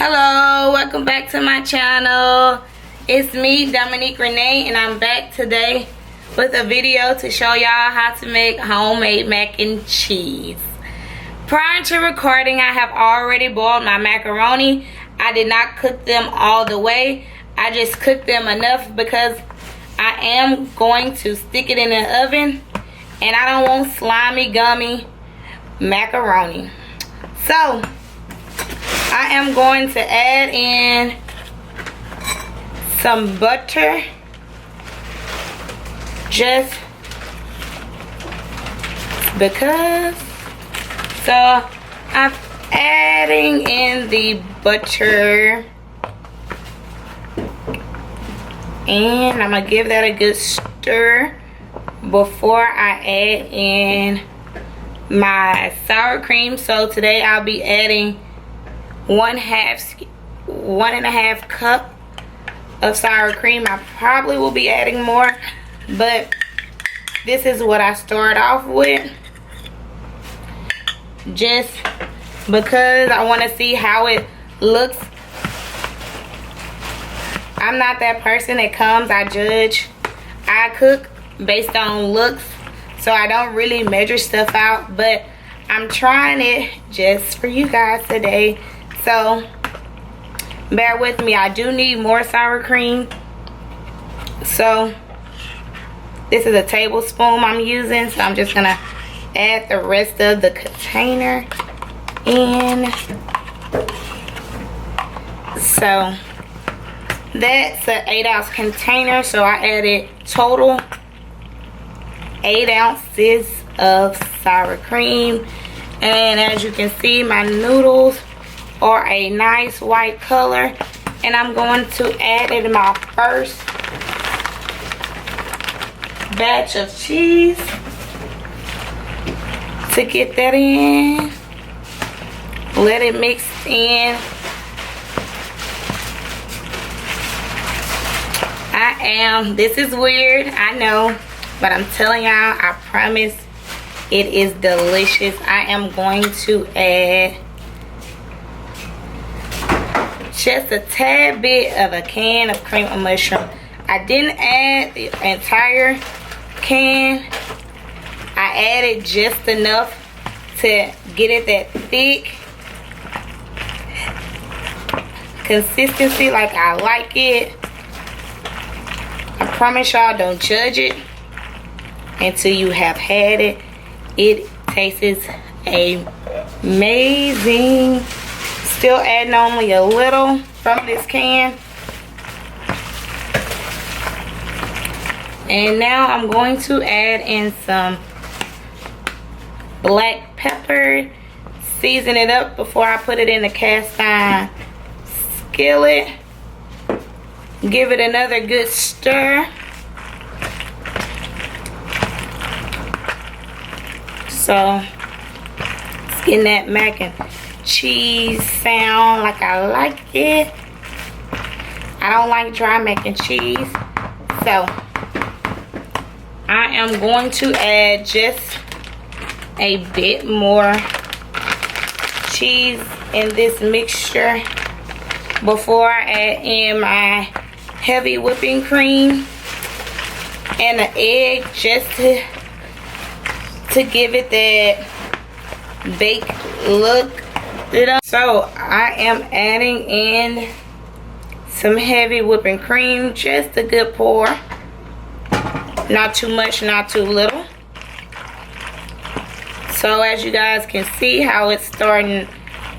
Hello, welcome back to my channel. It's me, Dominique Renee, and I'm back today with a video to show y'all how to make homemade mac and cheese. Prior to recording, I have already boiled my macaroni. I did not cook them all the way. I just cooked them enough because I am going to stick it in the oven and I don't want slimy, gummy macaroni. So I am going to add in some butter, just because. So I'm adding in the butter and I'm gonna give that a good stir before I add in my sour cream. So today I'll be adding 1.5 cup of sour cream. I probably will be adding more, but this is what I start off with, just because I want to see how it looks. I'm not that person that comes, I judge. I cook based on looks, so I don't really measure stuff out, but I'm trying it just for you guys today. So bear with me. I do need more sour cream. So this is a tablespoon I'm using. So I'm just gonna add the rest of the container in. So that's an 8-ounce container. So I added total 8 ounces of sour cream. And as you can see, my noodles are a nice white color, and I'm going to add in my first batch of cheese to get that in. Let it mix in. This is weird, I know, but I'm telling y'all, I promise it is delicious. I am going to add just a tad bit of a can of cream of mushroom. I didn't add the entire can. I added just enough to get it that thick consistency like I like it. I promise y'all, don't judge it until you have had it. It tastes amazing. Still adding only a little from this can. And now I'm going to add in some black pepper. Season it up before I put it in the cast iron skillet. Give it another good stir. So it's getting that mac and cheese sound like I like it. I don't like dry mac and cheese, so I am going to add just a bit more cheese in this mixture before I add in my heavy whipping cream and an egg, just to give it that baked look. So I am adding in some heavy whipping cream, just a good pour, not too much, not too little. So as you guys can see how it's starting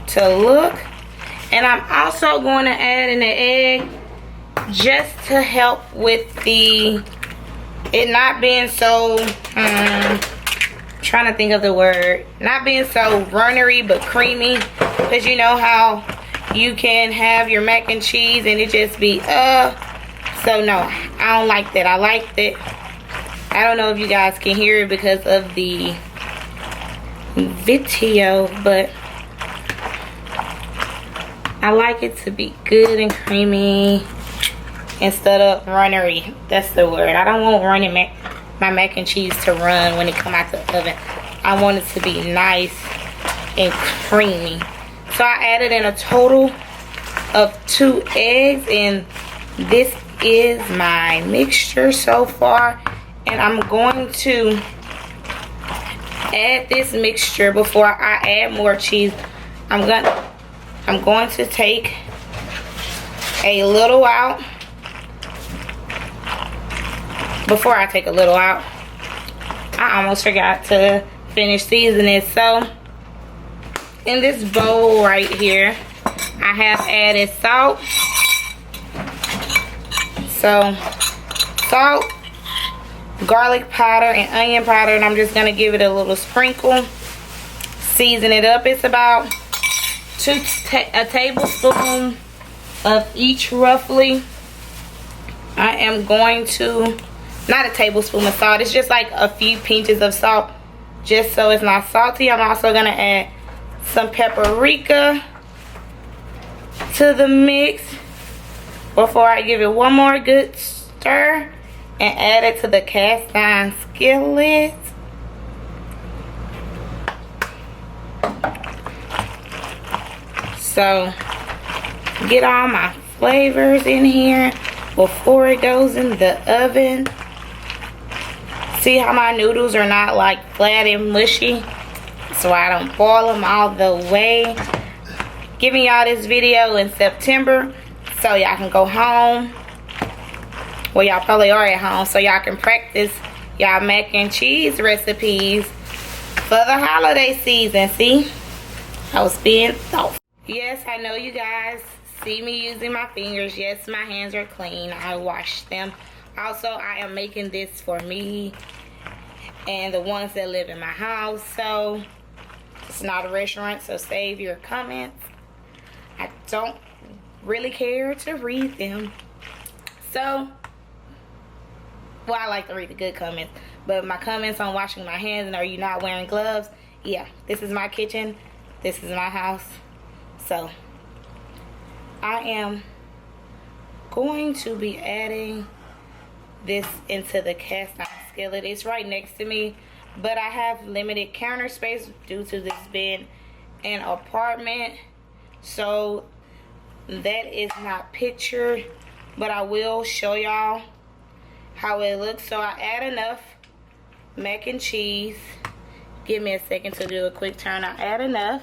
to look. And I'm also going to add in the egg just to help with it not being so trying to think of the word, not being so runnery but creamy, because you know how you can have your mac and cheese and it just be so no, I don't like that. I like that. I don't know if you guys can hear it because of the video, but I like it to be good and creamy instead of runnery. That's the word. I don't want running my mac and cheese to run when it come out the oven. I want it to be nice and creamy. So I added in a total of 2 eggs, and this is my mixture so far. And I'm going to add this mixture before I add more cheese. I'm going to take a little out. Before I take a little out, I almost forgot to finish seasoning it. So in this bowl right here, I have added salt. So salt, garlic powder, and onion powder, and I'm just gonna give it a little sprinkle. Season it up. It's about a tablespoon of each roughly. I am going to, not a tablespoon of salt, it's just like a few pinches of salt, just so it's not salty. I'm also gonna add some paprika to the mix before I give it one more good stir and add it to the cast iron skillet. So get all my flavors in here before it goes in the oven. See how my noodles are not like flat and mushy, so I don't boil them all the way. Giving y'all this video in September so y'all can go home. Well, y'all probably are at home, so y'all can practice y'all mac and cheese recipes for the holiday season. See, I was being thoughtful. Yes, I know you guys see me using my fingers. Yes, my hands are clean. I washed them. Also, I am making this for me and the ones that live in my house. So it's not a restaurant, so save your comments. I don't really care to read them. So, well, I like to read the good comments, but my comments on washing my hands and are you not wearing gloves? Yeah, this is my kitchen. This is my house. So I am going to be adding this into the cast iron skillet. It's right next to me, but I have limited counter space due to this being an apartment, so that is not pictured, but I will show y'all how it looks. So I add enough mac and cheese. Give me a second to do a quick turn. I add enough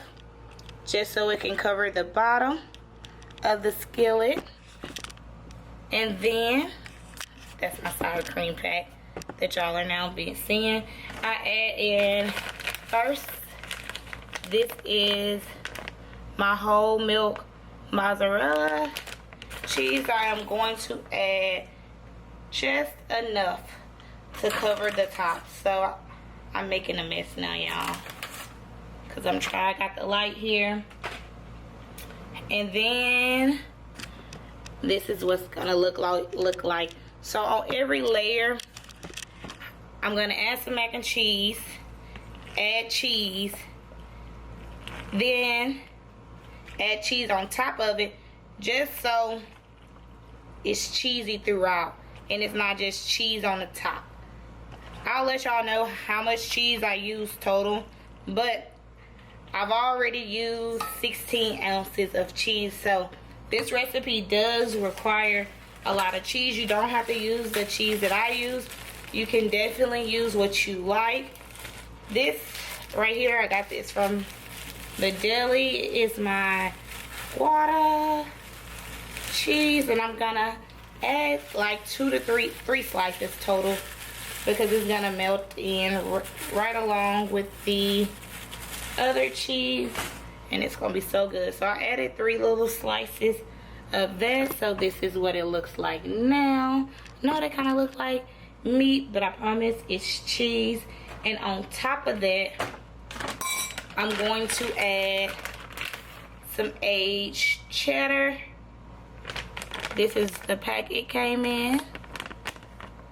just so it can cover the bottom of the skillet. And then, that's my sour cream pack that y'all are now seeing. I add in first, this is my whole milk mozzarella cheese. I am going to add just enough to cover the top. So I'm making a mess now, y'all, because I got the light here. And then this is what's gonna look like. So on every layer, I'm gonna add some mac and cheese, add cheese, then add cheese on top of it, just so it's cheesy throughout and it's not just cheese on the top. I'll let y'all know how much cheese I use total, but I've already used 16 ounces of cheese, so this recipe does require a lot of cheese. You don't have to use the cheese that I use. You can definitely use what you like. This right here, I got this from the deli, is my Gouda cheese, and I'm gonna add like 2 to 3 slices total, because it's gonna melt in right along with the other cheese, and it's gonna be so good. So I added 3 little slices of that. So this is what it looks like now. No, that kind of looks like meat, but I promise it's cheese. And on top of that, I'm going to add some aged cheddar. This is the pack it came in.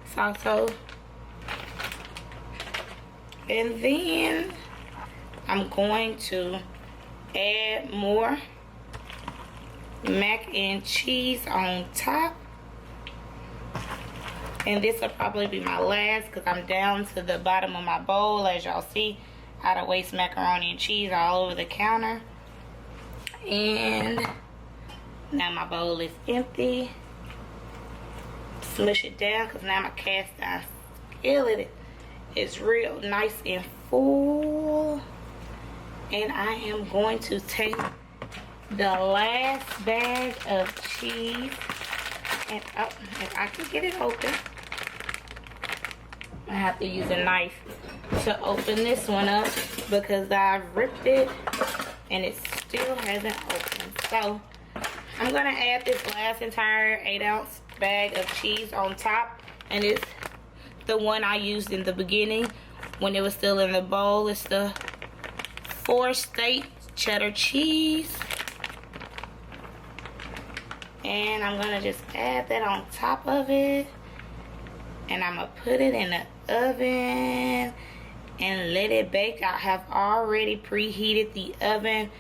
It's also, and then I'm going to add more mac and cheese on top. And this will probably be my last, because I'm down to the bottom of my bowl. As y'all see, I don't waste macaroni and cheese all over the counter. And Now my bowl is empty. Smush it down because now my cast iron skillet is real nice and full. And I am going to take the last bag of cheese. And if I can get it open, I have to use a knife to open this one up because I've ripped it and it still hasn't opened. So I'm gonna add this last entire 8-ounce bag of cheese on top, and it's the one I used in the beginning when it was still in the bowl. It's the 4-state cheddar cheese, and I'm gonna just add that on top of it, and I'm gonna put it in the oven and let it bake. I have already preheated the oven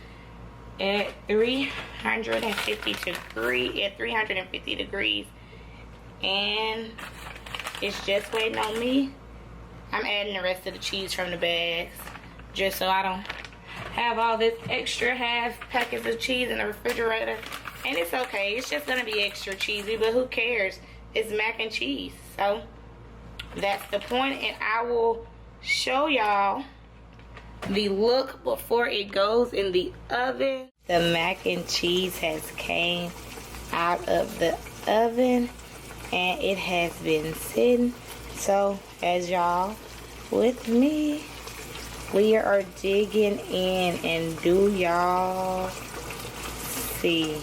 at 350 degrees, and it's just waiting on me. I'm adding the rest of the cheese from the bags just so I don't have all this extra half packets of cheese in the refrigerator. And it's okay, it's just gonna be extra cheesy, but who cares? It's mac and cheese, so that's the point. And I will show y'all the look before it goes in the oven. The mac and cheese has came out of the oven and it has been sitting. So as y'all with me, we are digging in, and do y'all see?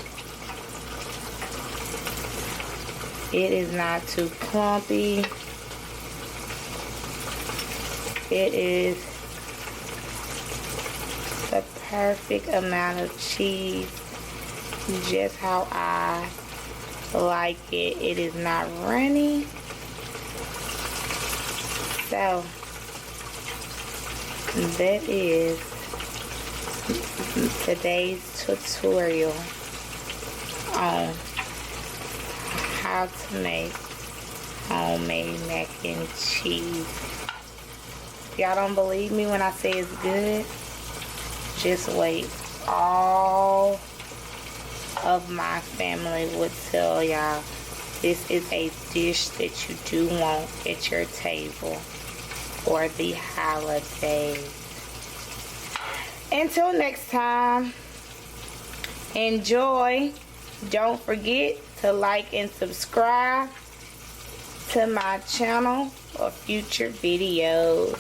It is not too clumpy. It is the perfect amount of cheese, just how I like it. It is not runny. So that is today's tutorial on how to make homemade mac and cheese. If y'all don't believe me when I say it's good, just wait. All of my family would tell y'all this is a dish that you do want at your table for the holidays. Until next time, enjoy. Don't forget to like and subscribe to my channel for future videos.